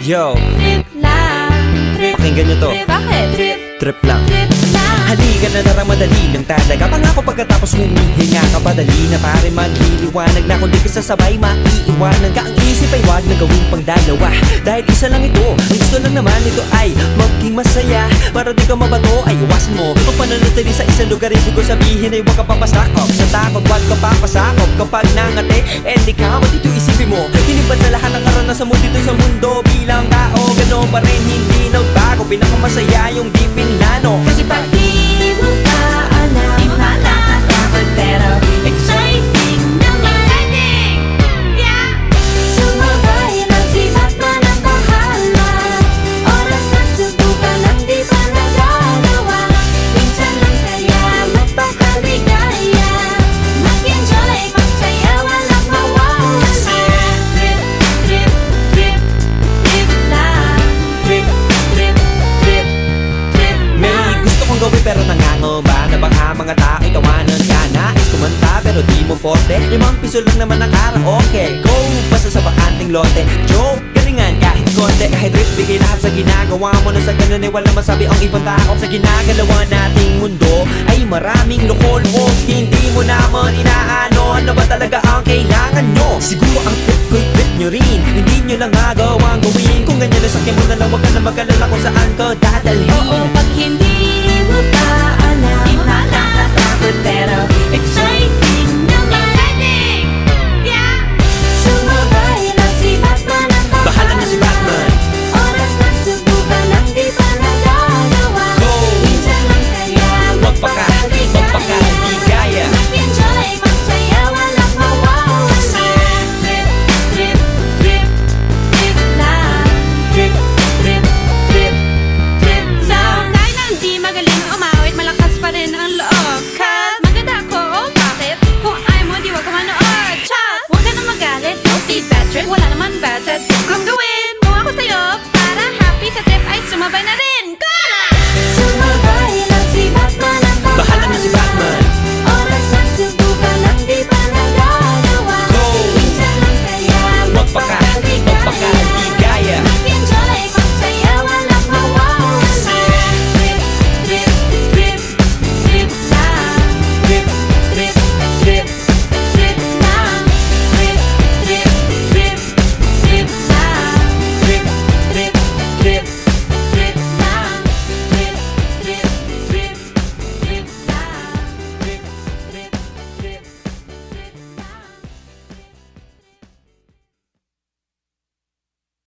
Yo, Trip lang, trip. pakinggan nyo to. Bakit? Trip, Trip lang. trip lang. Halika na narang madali lang talaga. Pangako pagkatapos humihinga ka padali na pare magliliwanag na kung di ka sasabay maiiwanan ka. Ang isip ay wag na gawing pangdalawa dahil isa lang ito. Ang gusto lang naman ito ay maging masaya. Para di ka mabato ay iwasan mo ang pananatili sa isang lugar. Ibig ko sabihin ay wag ka papasakop sa takot, wag ka papasakop. Kapag nangate, di ka dito isipin mo hinibad sa lahat ng karanasan mo dito sa mundo. Bilang tao, gano'n pa rin hindi nagbago. Pinakamasaya yung di pinlano. Kasi pag Di mo pa alam, di makakatakot pero exciting naman. Exciting! Yeah! Sumabay lang si Batman ang bahala. Oras na subukan ang di pa nagagawa. Minsan lang kaya magpakaligaya. Mag-enjoy, magsaya, walang mawawala. Trip, trip, trip, trip lang. Trip, trip, trip, trip lang. may gusto kong gawin pero nangangamba na baka mga tao'y tawanan ka. Nais kumanta pero di mo forte. 5 piso lang naman ang karaoke. Go! Basta sa bakanting lote. Joke! Galingan kahit konti. Kahit rip, bigay lahat sa ginagawa mo. Na sa ganun ay walang masabi ang ibang tao. Sa ginagalawa nating mundo ay maraming loko-loko. Hindi mo naman inaano ano ba talaga ang kailangan nyo. Siguro ang trip ko'y trip nyo rin. Hindi nyo lang agawang gawin. Kung ganyan na sakyan mo na lang, wag ka na mag-alala kung saan